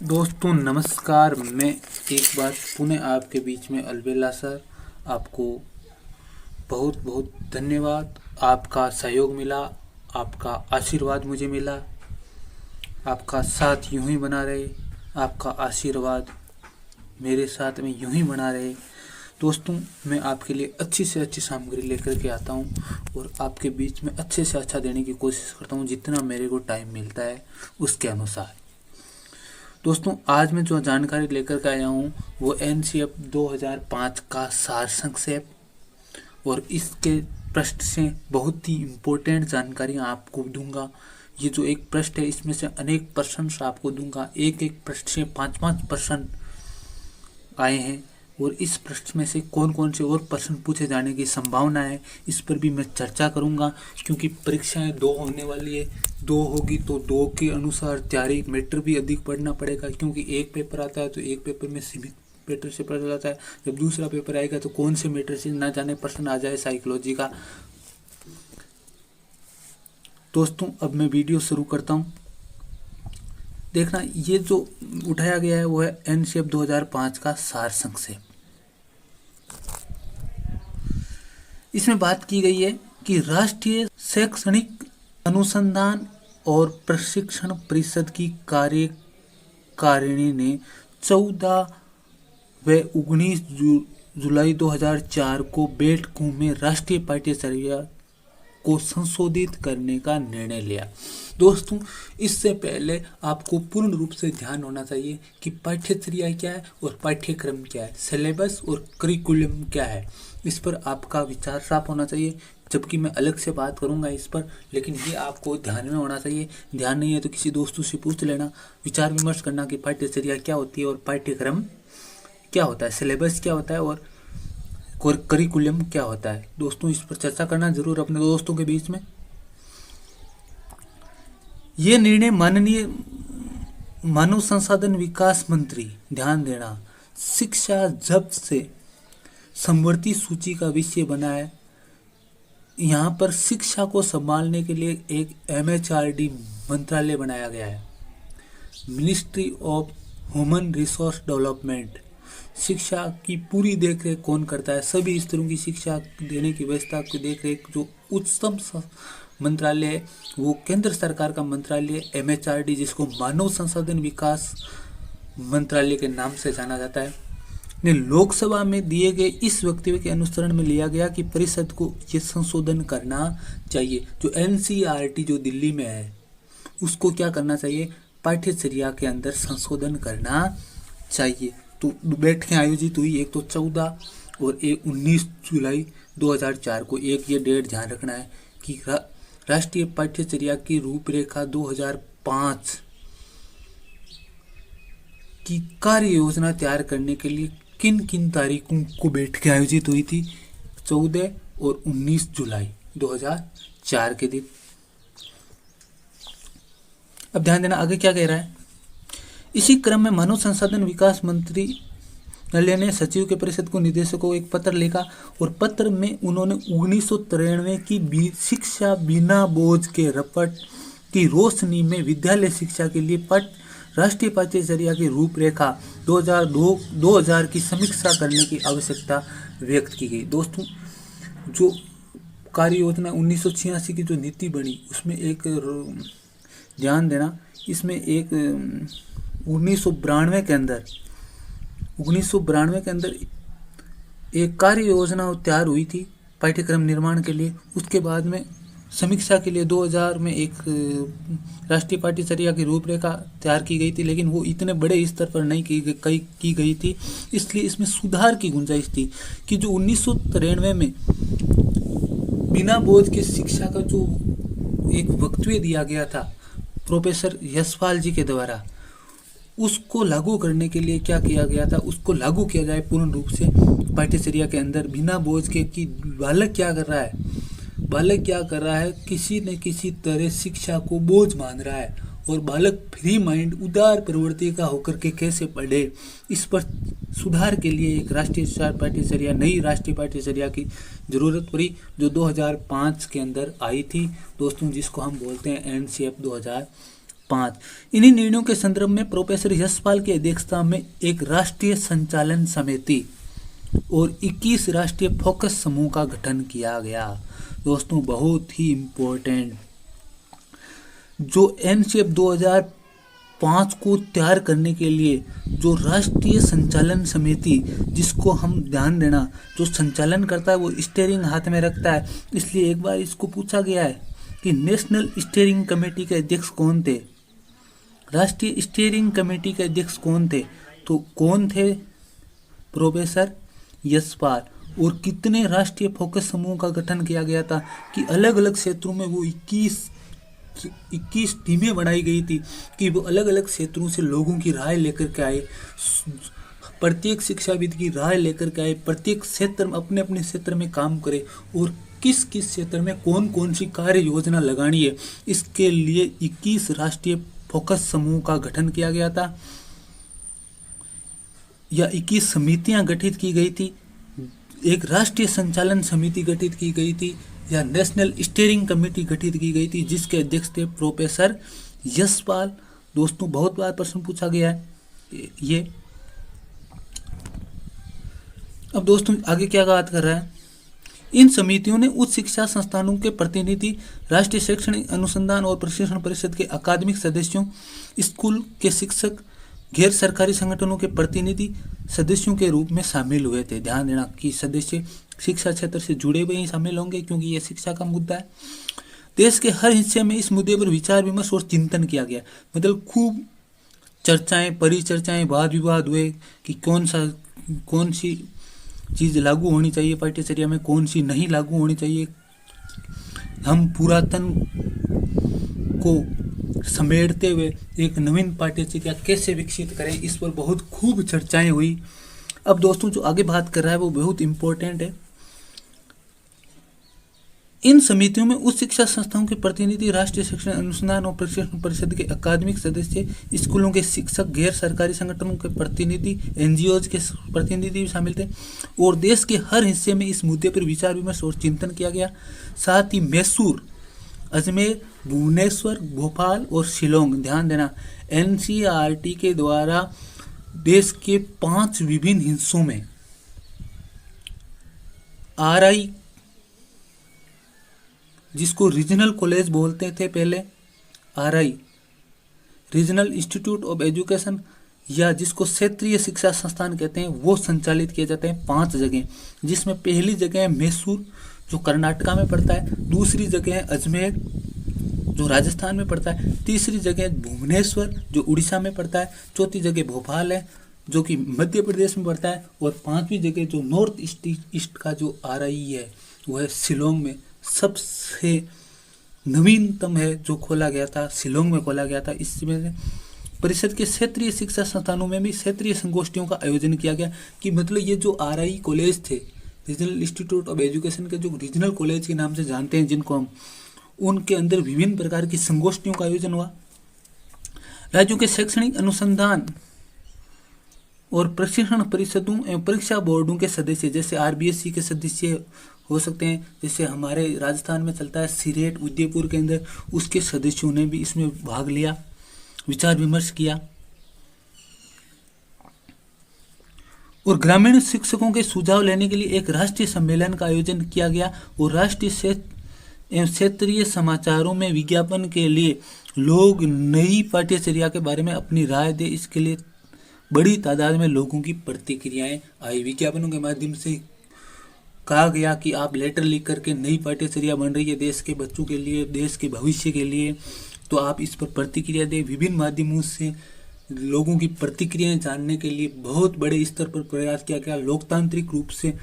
दोस्तों नमस्कार। मैं एक बार पुनः आपके बीच में अलबेला सर, आपको बहुत बहुत धन्यवाद। आपका सहयोग मिला, आपका आशीर्वाद मुझे मिला, आपका साथ यूं ही बना रहे, आपका आशीर्वाद मेरे साथ में यूं ही बना रहे। दोस्तों मैं आपके लिए अच्छी से अच्छी सामग्री लेकर के आता हूं और आपके बीच में अच्छे से अच्छा देने की कोशिश करता हूं, जितना मेरे को टाइम मिलता है उसके अनुसार। दोस्तों आज मैं जो जानकारी लेकर के आया हूँ वो एनसीएफ 2005 का सार संक्षेप और इसके पृष्ठ से बहुत ही इम्पोर्टेंट जानकारियाँ आपको दूंगा। ये जो एक पृष्ठ है इसमें से अनेक प्रश्न आपको दूंगा। एक एक पृष्ठ से 5-5 प्रश्न आए हैं और इस पृष्ठ में से कौन कौन से और प्रश्न पूछे जाने की संभावना है इस पर भी मैं चर्चा करूंगा, क्योंकि परीक्षाएं 2 होने वाली है। 2 होगी तो 2 के अनुसार तैयारी मैटर भी अधिक पढ़ना पड़ेगा, क्योंकि एक पेपर आता है तो एक पेपर में सीमित मैटर से पढ़ा जाता है। जब दूसरा पेपर आएगा तो कौन से मैटर से ना जाने प्रश्न आ जाए साइकोलॉजी का। दोस्तों अब मैं वीडियो शुरू करता हूँ। देखना, ये जो उठाया गया है वो है एनसीएफ 2005 का सार संक्षेप। इसमें बात की गई है कि राष्ट्रीय शैक्षणिक अनुसंधान और प्रशिक्षण परिषद की कार्यकारिणी ने 14 व 19 जुलाई 2004 को बैठकों में राष्ट्रीय पाठ्यचर्या को संशोधित करने का निर्णय लिया। दोस्तों इससे पहले आपको पूर्ण रूप से ध्यान होना चाहिए कि पाठ्यचर्या क्या है और पाठ्यक्रम क्या है, सिलेबस और करिकुलम क्या है। इस पर आपका विचार साफ होना चाहिए, जबकि मैं अलग से बात करूंगा इस पर, लेकिन ये आपको ध्यान में होना चाहिए। ध्यान नहीं है तो किसी दोस्तों से पूछ लेना, विचार विमर्श करना कि पाठ्यचर्या क्या होती है और पाठ्यक्रम क्या होता है, सिलेबस क्या होता है और करिकुलम क्या होता है। दोस्तों इस पर चर्चा करना जरूर अपने दोस्तों के बीच में। ये निर्णय माननीय मानव संसाधन विकास मंत्री, ध्यान देना, शिक्षा जब्त से समवर्ती सूची का विषय बना है। यहाँ पर शिक्षा को संभालने के लिए एक MHRD मंत्रालय बनाया गया है, ministry of human resource development. शिक्षा की पूरी देखरेख कौन करता है? सभी स्तरों की शिक्षा देने की व्यवस्था की देखरेख जो उच्चतम मंत्रालय है वो केंद्र सरकार का मंत्रालय MHRD, जिसको मानव संसाधन विकास मंत्रालय के नाम से जाना जाता है, ने लोकसभा में दिए गए इस वक्तव्य के अनुसरण में लिया गया कि परिषद को ये संशोधन करना चाहिए। जो NCERT जो दिल्ली में है उसको क्या करना चाहिए? पाठ्यचर्या के अंदर संशोधन करना चाहिए। तो बैठकें आयोजित हुई, एक तो 14 और एक 19 जुलाई 2004 को। एक ये डेट ध्यान रखना है कि राष्ट्रीय पाठ्यचर्या की रूपरेखा 2005 की कार्य योजना तैयार करने के लिए किन किन तारीखों को बैठकें आयोजित हुई थी? 14 और 19 जुलाई 2004 के दिन। अब ध्यान देना आगे क्या कह रहा है। इसी क्रम में मानव संसाधन विकास मंत्रालय ने सचिव के परिषद को निर्देशकों को एक पत्र लिखा और पत्र में उन्होंने 1993 की शिक्षा बिना बोझ के रपट की रोशनी में विद्यालय शिक्षा के लिए राष्ट्रीय पाठ्यचर्या की रूपरेखा 2000 की समीक्षा करने की आवश्यकता व्यक्त की गई। दोस्तों जो कार्य योजना 1986 की जो नीति बनी उसमें एक ध्यान देना, इसमें एक 1992 के अंदर एक कार्य योजना तैयार हुई थी पाठ्यक्रम निर्माण के लिए। उसके बाद में समीक्षा के लिए 2000 में एक राष्ट्रीय पाठ्यचर्या की रूपरेखा तैयार की गई थी, लेकिन वो इतने बड़े स्तर पर नहीं की गई थी, इसलिए इसमें सुधार की गुंजाइश थी कि जो 1993 में बिना बोझ के शिक्षा का जो एक वक्तव्य दिया गया था प्रोफेसर यशपाल जी के द्वारा, उसको लागू करने के लिए क्या किया गया था, उसको लागू किया जाए पूर्ण रूप से पाठ्यचर्या के अंदर बिना बोझ के। कि बालक क्या कर रहा है, किसी न किसी तरह शिक्षा को बोझ मान रहा है और बालक फ्री माइंड उदार प्रवृत्ति का होकर के कैसे पढ़े, इस पर सुधार के लिए एक नई राष्ट्रीय पाठ्यचर्या की जरूरत पड़ी, जो 2005 के अंदर आई थी दोस्तों, जिसको हम बोलते हैं NCF 5। इन्हीं निर्णयों के संदर्भ में प्रोफेसर यशपाल की अध्यक्षता में एक राष्ट्रीय संचालन समिति और 21 राष्ट्रीय फोकस समूह का गठन किया गया। दोस्तों बहुत ही इम्पोर्टेंट, जो एनसीएफ 2005 को तैयार करने के लिए जो राष्ट्रीय संचालन समिति, जिसको हम ध्यान देना, जो संचालन करता है वो स्टीयरिंग हाथ में रखता है, इसलिए एक बार इसको पूछा गया है कि नेशनल स्टीयरिंग कमेटी के अध्यक्ष कौन थे, राष्ट्रीय स्टीयरिंग कमेटी के अध्यक्ष कौन थे, तो कौन थे, प्रोफेसर यशपाल। और कितने राष्ट्रीय फोकस समूह का गठन किया गया था कि अलग अलग क्षेत्रों में वो 21 टीमें बनाई गई थी कि वो अलग अलग क्षेत्रों से लोगों की राय लेकर के आए, प्रत्येक शिक्षाविद की राय लेकर के आए, प्रत्येक क्षेत्र में अपने अपने क्षेत्र में काम करे और किस किस क्षेत्र में कौन कौन सी कार्य योजना लगानी है, इसके लिए 21 राष्ट्रीय फोकस समूह का गठन किया गया था या 21 समितियां गठित की गई थी, एक राष्ट्रीय संचालन समिति गठित की गई थी या नेशनल स्टीयरिंग कमेटी गठित की गई थी, जिसके अध्यक्ष थे प्रोफेसर यशपाल। दोस्तों बहुत बार प्रश्न पूछा गया है ये। अब दोस्तों आगे क्या बात कर रहा है, इन समितियों ने उच्च शिक्षा संस्थानों के प्रतिनिधि, राष्ट्रीय शैक्षणिक अनुसंधान और प्रशिक्षण परिषद के अकादमिक सदस्यों, स्कूल के शिक्षक, गैर सरकारी संगठनों के प्रतिनिधि सदस्यों के रूप में शामिल हुए थे। ध्यान देना कि सदस्य शिक्षा क्षेत्र से जुड़े हुए ही शामिल होंगे क्योंकि ये शिक्षा का मुद्दा है। देश के हर हिस्से में इस मुद्दे पर विचार विमर्श और चिंतन किया गया, मतलब खूब चर्चाएं, परिचर्चाएं, वाद विवाद हुए कि कौन सी चीज़ लागू होनी चाहिए पाठ्यचर्या में, कौन सी नहीं लागू होनी चाहिए, हम पुरातन को समेटते हुए एक नवीन पाठ्यचर्या कैसे विकसित करें, इस पर बहुत खूब चर्चाएं हुई। अब दोस्तों जो आगे बात कर रहा है वो बहुत इम्पोर्टेंट है। इन समितियों में उच्च शिक्षा संस्थाओं के प्रतिनिधि, राष्ट्रीय शिक्षण अनुसंधान और प्रशिक्षण परिषद के अकादमिक सदस्य, स्कूलों के शिक्षक, गैर सरकारी संगठनों के प्रतिनिधि, एनजीओज के प्रतिनिधि भी शामिल थे और देश के हर हिस्से में इस मुद्दे पर विचार विमर्श और चिंतन किया गया। साथ ही मैसूर, अजमेर, भुवनेश्वर, भोपाल और शिलोंग, ध्यान देना, एनसीईआरटी के द्वारा देश के 5 विभिन्न हिस्सों में आरआई, जिसको रीजनल कॉलेज बोलते थे पहले, RI regional institute of education, या जिसको क्षेत्रीय शिक्षा संस्थान कहते हैं, वो संचालित किए जाते हैं 5 जगह, जिसमें पहली जगह है मैसूर जो कर्नाटका में पड़ता है, दूसरी जगह है अजमेर जो राजस्थान में पड़ता है, तीसरी जगह भुवनेश्वर जो उड़ीसा में पड़ता है, चौथी जगह भोपाल है जो कि मध्य प्रदेश में पड़ता है, और 5वीं जगह जो नॉर्थ ईस्ट का जो आरआई है वो है शिलोंग में। सबसे नवीनतम है जो खोला गया था, शिलोंग में खोला गया था। इसमें परिषद के क्षेत्रीय शिक्षा संस्थानों में भी क्षेत्रीय संगोष्ठियों का आयोजन किया गया कि मतलब ये जो आरआई कॉलेज थे, रीजनल इंस्टीट्यूट ऑफ एजुकेशन के जो रीजनल कॉलेज के नाम से जानते हैं जिनको हम, उनके अंदर विभिन्न प्रकार की संगोष्ठियों का आयोजन हुआ। राज्यों के शैक्षणिक अनुसंधान और प्रशिक्षण परिषदों एवं परीक्षा बोर्डों के सदस्य, जैसे आरबीएससी के सदस्य हो सकते हैं, जैसे हमारे राजस्थान में चलता है सीरेट उदयपुर के अंदर, उसके सदस्यों ने भी इसमें भाग लिया, विचार विमर्श किया। और ग्रामीण शिक्षकों के सुझाव लेने के लिए एक राष्ट्रीय सम्मेलन का आयोजन किया गया और राष्ट्रीय एवं क्षेत्रीय समाचारों में विज्ञापन के लिए लोग नई पाठ्यचर्या के बारे में अपनी राय दे, इसके लिए बड़ी तादाद में लोगों की प्रतिक्रियाएं आई। विज्ञापनों के माध्यम से कहा गया कि आप लेटर लिख करके नई पाठ्यचर्या बन रही है देश के बच्चों के लिए, देश के भविष्य के लिए, तो आप इस पर प्रतिक्रिया दें। विभिन्न माध्यमों से लोगों की प्रतिक्रियाएं जानने के लिए बहुत बड़े स्तर पर प्रयास किया गया लोकतांत्रिक रूप से,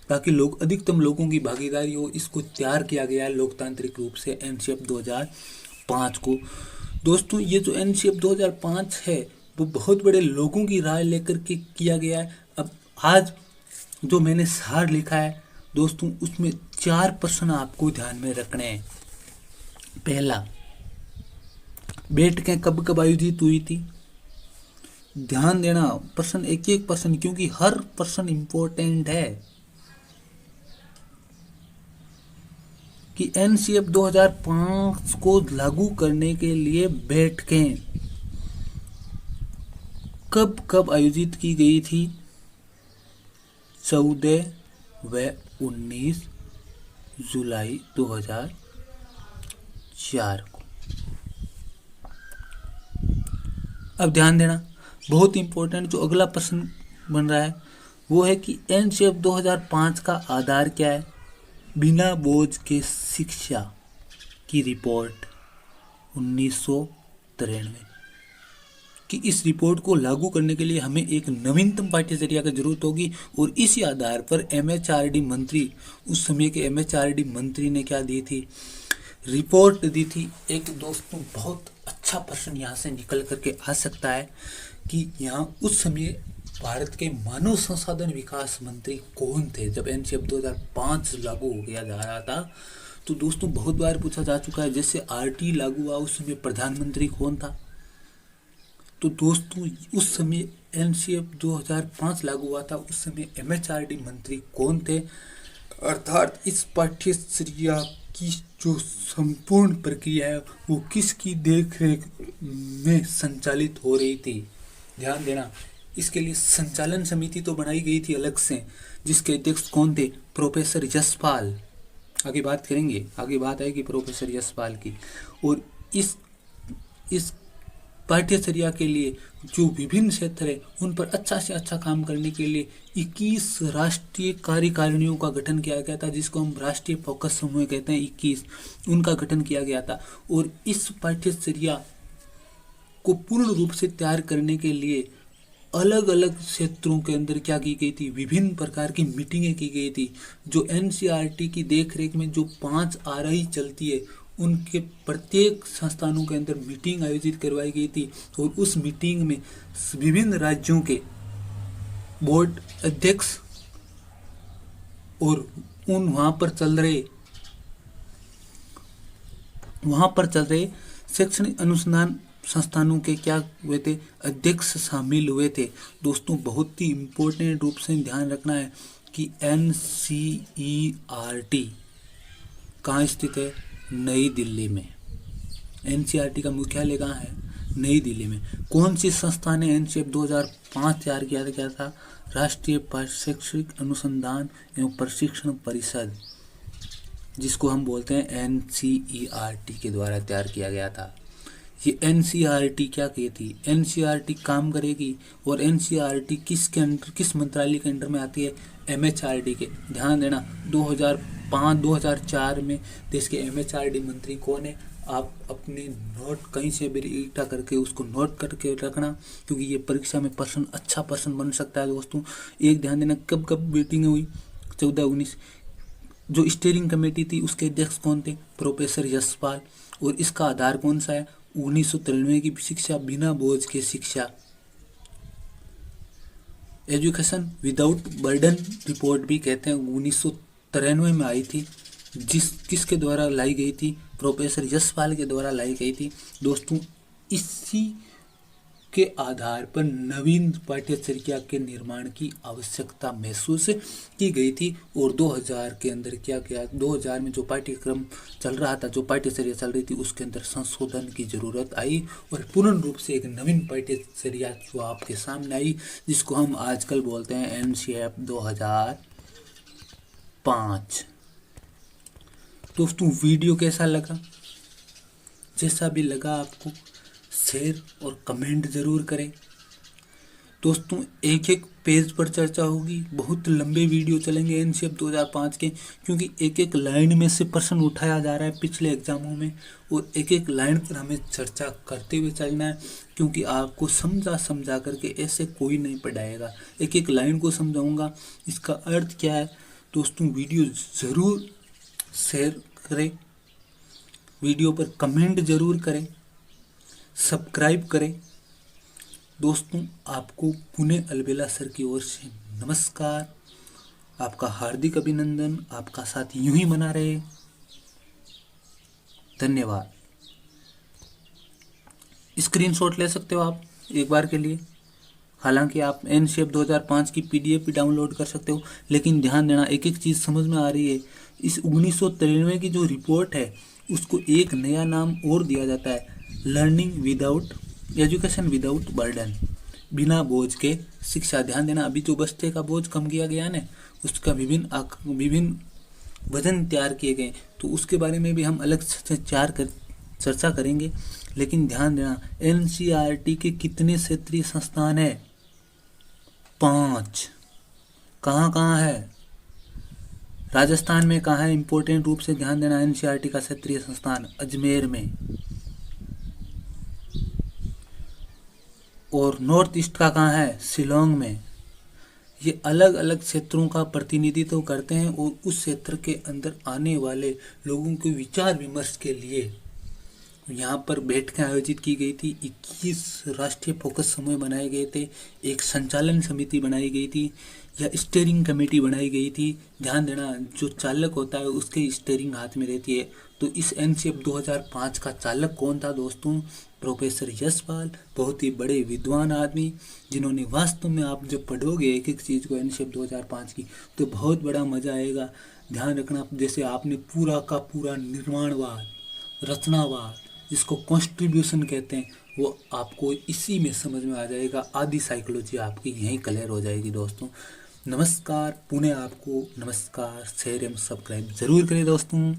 ताकि लोग अधिकतम लोगों की भागीदारी हो। इसको तैयार किया गया लोकतांत्रिक रूप से एनसीएफ 2005 को। दोस्तों ये जो एनसीएफ 2005 है वो बहुत बड़े लोगों की राय लेकर के किया गया है। अब आज जो मैंने सार लिखा है दोस्तों, उसमें 4 प्रश्न आपको ध्यान में रखने हैं। पहला, बैठकें कब कब आयोजित हुई थी, ध्यान देना, प्रश्न एक एक प्रश्न, क्योंकि हर प्रश्न इंपॉर्टेंट है। कि एनसीएफ 2005 को लागू करने के लिए बैठकें कब कब आयोजित की गई थी? 14 व 19 जुलाई 2004 को। अब ध्यान देना, बहुत इंपॉर्टेंट जो अगला प्रश्न बन रहा है वो है कि एनसीएफ 2005 का आधार क्या है? बिना बोझ के शिक्षा की रिपोर्ट 1993 कि इस रिपोर्ट को लागू करने के लिए हमें एक नवीनतम पाठ्यचर्या की जरूरत होगी और इसी आधार पर एमएचआरडी मंत्री, उस समय के एमएचआरडी मंत्री ने क्या दी थी? रिपोर्ट दी थी। एक दोस्तों बहुत अच्छा प्रश्न यहाँ से निकल करके आ सकता है कि यहाँ उस समय भारत के मानव संसाधन विकास मंत्री कौन थे जब एनसीएफ 2005 लागू हो गया जा रहा था? तो दोस्तों बहुत बार पूछा जा चुका है, जैसे आरटी लागू हुआ उस समय प्रधानमंत्री कौन था? तो दोस्तों उस समय एनसीएफ 2005 लागू हुआ था, उस समय एमएचआरडी मंत्री कौन थे? अर्थात इस पाठ्यचर्या की जो संपूर्ण प्रक्रिया है वो किसकी देखरेख में संचालित हो रही थी? ध्यान देना, इसके लिए संचालन समिति तो बनाई गई थी अलग से, जिसके अध्यक्ष कौन थे? प्रोफेसर यशपाल। आगे बात करेंगे, आगे बात आएगी प्रोफेसर यशपाल की। और इस पाठ्यचर्या के लिए जो विभिन्न क्षेत्र है उन पर अच्छा से अच्छा काम करने के लिए 21 राष्ट्रीय कार्यकारिणियों का गठन किया गया था, जिसको हम राष्ट्रीय फोकस समूह कहते हैं। 21 उनका गठन किया गया था और इस पाठ्यचर्या को पूर्ण रूप से तैयार करने के लिए अलग अलग क्षेत्रों के अंदर क्या की गई थी? विभिन्न प्रकार की मीटिंगें की गई थी। जो एनसीईआरटी की देखरेख में जो 5 आरआई चलती है उनके प्रत्येक संस्थानों के अंदर मीटिंग आयोजित करवाई गई थी और उस मीटिंग में विभिन्न राज्यों के बोर्ड अध्यक्ष और उन वहां पर चल रहे शैक्षणिक अनुसंधान संस्थानों के क्या हुए थे? अध्यक्ष शामिल हुए थे। दोस्तों बहुत ही इम्पोर्टेंट रूप से ध्यान रखना है कि एनसीईआरटी कहाँ स्थित है? नई दिल्ली में। एनसीईआरटी का मुख्यालय कहाँ है? नई दिल्ली में। कौन सी संस्था ने एनसीएफ 2005 तैयार किया था? राष्ट्रीय शैक्षिक अनुसंधान एवं प्रशिक्षण परिषद, जिसको हम बोलते हैं एनसीईआरटी के द्वारा तैयार किया गया था। ये एनसीईआरटी क्या कहती है? एनसीईआरटी काम करेगी और एनसीईआरटी किस मंत्रालय के अंडर में आती है? एमएचआरडी के। ध्यान देना 2005-2004 में देश के एमएचआरडी मंत्री कौन है? आप अपने नोट कहीं से भी इकट्ठा करके उसको नोट करके रखना, क्योंकि ये परीक्षा में अच्छा प्रश्न बन सकता है। दोस्तों एक ध्यान देना, कब कब मीटिंग हुई? 14-19। जो स्टीयरिंग कमेटी थी उसके अध्यक्ष कौन थे? प्रोफेसर यशपाल। और इसका आधार कौन सा है? 1993 की शिक्षा, बिना बोझ के शिक्षा, एजुकेशन विदाउट बर्डन रिपोर्ट भी कहते हैं, 1993 में आई थी। किसके द्वारा लाई गई थी? प्रोफेसर यशपाल के द्वारा लाई गई थी। दोस्तों इसी के आधार पर नवीन पाठ्यचर्या के निर्माण की आवश्यकता महसूस की गई थी और 2000 के अंदर क्या किया? 2000 में जो पाठ्यक्रम चल रहा था, जो पाठ्यचर्या चल रही थी, उसके अंदर संशोधन की जरूरत आई और पूर्ण रूप से एक नवीन पाठ्यचर्या जो आपके सामने आई, जिसको हम आजकल बोलते हैं एनसीएफ 2005। दोस्तों वीडियो कैसा लगा? जैसा भी लगा आपको शेयर और कमेंट जरूर करें। दोस्तों एक एक पेज पर चर्चा होगी, बहुत लंबे वीडियो चलेंगे एनसीएफ 2005 के, क्योंकि एक एक लाइन में से प्रश्न उठाया जा रहा है पिछले एग्जामों में और एक एक लाइन पर हमें चर्चा करते हुए चलना है, क्योंकि आपको समझा करके ऐसे कोई नहीं पढ़ाएगा। एक एक लाइन को समझाऊंगा, इसका अर्थ क्या है। दोस्तों वीडियो ज़रूर शेयर करें, वीडियो पर कमेंट जरूर करें, सब्सक्राइब करें। दोस्तों आपको पुणे अलबेला सर की ओर से नमस्कार, आपका हार्दिक अभिनंदन, आपका साथ यूं ही बना रहे। धन्यवाद। स्क्रीनशॉट ले सकते हो आप एक बार के लिए। हालांकि आप एनसीएफ 2005 की पीडीएफ भी डाउनलोड कर सकते हो, लेकिन ध्यान देना एक एक चीज़ समझ में आ रही है। इस 1993 की जो रिपोर्ट है उसको एक नया नाम और दिया जाता है, learning without education without burden, बिना बोझ के शिक्षा। ध्यान देना अभी जो बस्ते का बोझ कम किया गया ना, उसका विभिन्न वजन तैयार किए गए, तो उसके बारे में भी हम अलग से चर्चा करेंगे। लेकिन ध्यान देना एनसीईआरटी के कितने क्षेत्रीय संस्थान है? 5। कहाँ कहाँ है? राजस्थान में कहाँ है? इंपॉर्टेंट रूप से ध्यान देना, एनसीईआरटी का क्षेत्रीय संस्थान अजमेर में। और नॉर्थ ईस्ट का कहाँ है? शिलोंग में। ये अलग अलग क्षेत्रों का प्रतिनिधित्व करते हैं और उस क्षेत्र के अंदर आने वाले लोगों के विचार विमर्श के लिए यहाँ पर बैठकें आयोजित की गई थी। 21 राष्ट्रीय फोकस समूह बनाए गए थे, एक संचालन समिति बनाई गई थी या स्टीयरिंग कमेटी बनाई गई थी। ध्यान देना जो चालक होता है उसके स्टीयरिंग हाथ में रहती है। तो इस एनसीएफ 2005 का चालक कौन था दोस्तों? प्रोफेसर यशपाल, बहुत ही बड़े विद्वान आदमी, जिन्होंने वास्तव में आप जब पढ़ोगे एक एक चीज़ को एनसीएफ 2005 की तो बहुत बड़ा मज़ा आएगा। ध्यान रखना जैसे आपने पूरा का पूरा निर्माणवाद, रचनावाद, जिसको कॉन्स्ट्रीब्यूशन कहते हैं, वो आपको इसी में समझ में आ जाएगा। आधी साइकोलॉजी आपकी यहीं क्लियर हो जाएगी दोस्तों। नमस्कार, पुणे आपको नमस्कार। शेयर एवं सब्सक्राइब जरूर करें दोस्तों।